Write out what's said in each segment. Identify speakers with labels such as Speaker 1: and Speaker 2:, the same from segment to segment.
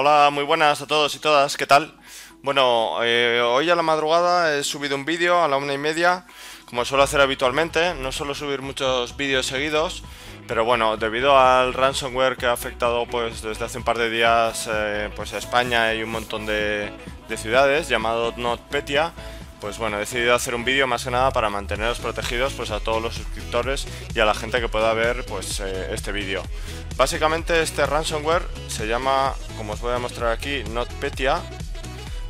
Speaker 1: Hola, muy buenas a todos y todas, ¿qué tal? Bueno, hoy a la madrugada he subido un vídeo a la 1:30, como suelo hacer habitualmente. No suelo subir muchos vídeos seguidos, pero bueno, debido al ransomware que ha afectado pues desde hace un par de días pues a España y un montón de ciudades, llamado NotPetya, pues bueno, he decidido hacer un vídeo más que nada para manteneros protegidos pues a todos los suscriptores y a la gente que pueda ver pues este vídeo. Básicamente este ransomware se llama, como os voy a mostrar aquí, NotPetya,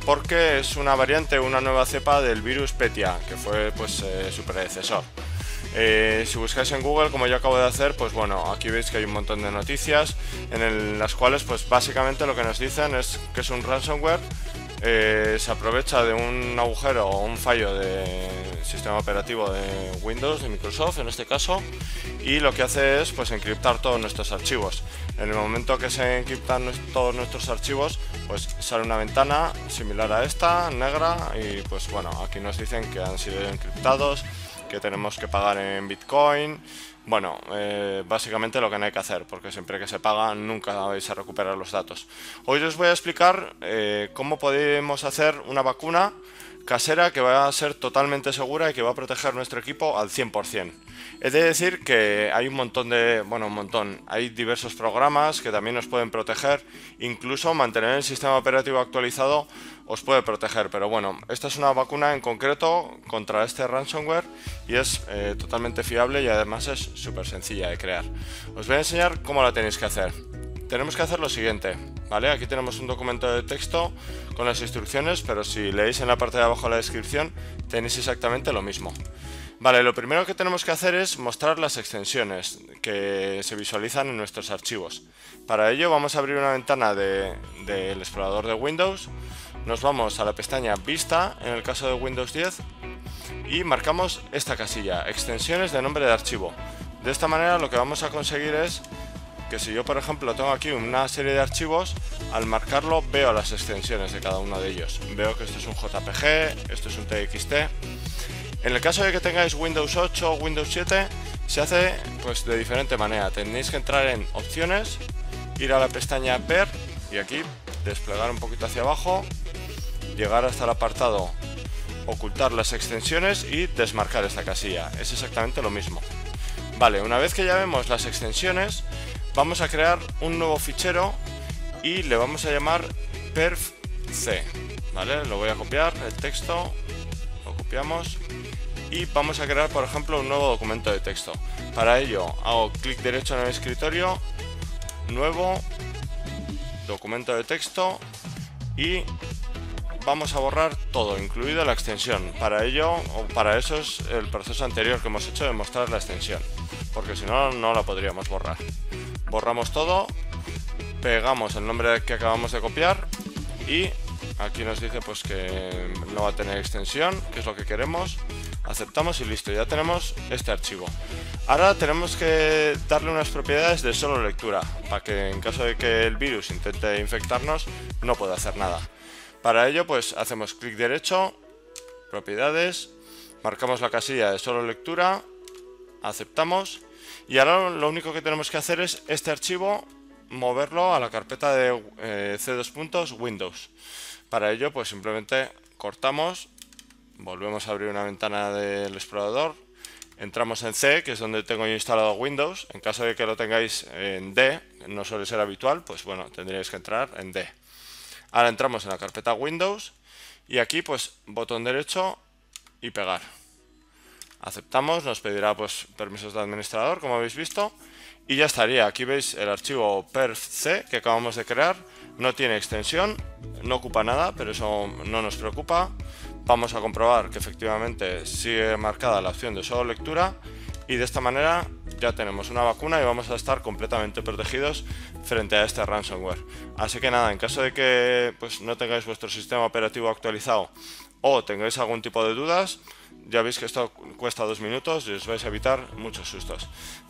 Speaker 1: porque es una variante, una nueva cepa del virus Petya, que fue pues su predecesor. Si buscáis en Google, como yo acabo de hacer, pues bueno, aquí veis que hay un montón de noticias en las cuales pues básicamente lo que nos dicen es que es un ransomware. Se aprovecha de un agujero o un fallo de sistema operativo de Windows, de Microsoft en este caso, y lo que hace es pues encriptar todos nuestros archivos. En el momento que se encriptan todos nuestros archivos, pues sale una ventana similar a esta, negra, y pues bueno, aquí nos dicen que han sido encriptados, que tenemos que pagar en Bitcoin. Bueno, básicamente lo que no hay que hacer, porque siempre que se paga nunca vais a recuperar los datos. Hoy os voy a explicar cómo podemos hacer una vacuna casera que va a ser totalmente segura y que va a proteger nuestro equipo al 100%. He de decir que hay un montón hay diversos programas que también nos pueden proteger, incluso mantener el sistema operativo actualizado os puede proteger, pero bueno, esta es una vacuna en concreto contra este ransomware y es totalmente fiable y además es súper sencilla de crear. Os voy a enseñar cómo la tenéis que hacer. Tenemos que hacer lo siguiente, ¿vale? Aquí tenemos un documento de texto con las instrucciones, pero si leéis en la parte de abajo de la descripción tenéis exactamente lo mismo. Vale, lo primero que tenemos que hacer es mostrar las extensiones que se visualizan en nuestros archivos. Para ello vamos a abrir una ventana del explorador de Windows, nos vamos a la pestaña Vista, en el caso de Windows 10, y marcamos esta casilla, extensiones de nombre de archivo. De esta manera lo que vamos a conseguir es que si yo por ejemplo tengo aquí una serie de archivos, al marcarlo veo las extensiones de cada uno de ellos. Veo que esto es un JPG, esto es un TXT. En el caso de que tengáis Windows 8 o Windows 7, se hace pues de diferente manera. Tenéis que entrar en opciones, ir a la pestaña ver y aquí desplegar un poquito hacia abajo, llegar hasta el apartado ocultar las extensiones y desmarcar esta casilla. Es exactamente lo mismo. Vale, una vez que ya vemos las extensiones, vamos a crear un nuevo fichero y le vamos a llamar perfc. Vale, lo voy a copiar, el texto, lo copiamos y vamos a crear por ejemplo un nuevo documento de texto. Para ello hago clic derecho en el escritorio, nuevo documento de texto y vamos a borrar todo, incluido la extensión. Para ello, o para eso es el proceso anterior que hemos hecho de mostrar la extensión, porque si no, no la podríamos borrar. Borramos todo, pegamos el nombre que acabamos de copiar y aquí nos dice pues que no va a tener extensión, que es lo que queremos. Aceptamos y listo, ya tenemos este archivo. Ahora tenemos que darle unas propiedades de solo lectura, para que en caso de que el virus intente infectarnos, no pueda hacer nada. Para ello pues hacemos clic derecho, propiedades, marcamos la casilla de solo lectura, aceptamos y ahora lo único que tenemos que hacer es este archivo moverlo a la carpeta de C2 Windows. Para ello pues simplemente cortamos, volvemos a abrir una ventana del explorador, entramos en C, que es donde tengo yo instalado Windows. En caso de que lo tengáis en D, no suele ser habitual, pues bueno, tendríais que entrar en D. Ahora entramos en la carpeta Windows y aquí pues botón derecho y pegar. Aceptamos, nos pedirá pues permisos de administrador, como habéis visto, y ya estaría. Aquí veis el archivo perfc que acabamos de crear, no tiene extensión, no ocupa nada, pero eso no nos preocupa. Vamos a comprobar que efectivamente sigue marcada la opción de solo lectura y de esta manera ya tenemos una vacuna y vamos a estar completamente protegidos frente a este ransomware. Así que nada, en caso de que pues no tengáis vuestro sistema operativo actualizado o tengáis algún tipo de dudas, ya veis que esto cuesta 2 minutos y os vais a evitar muchos sustos.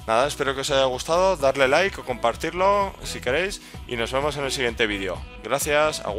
Speaker 1: Nada, espero que os haya gustado, darle like o compartirlo si queréis y nos vemos en el siguiente vídeo. Gracias, agur.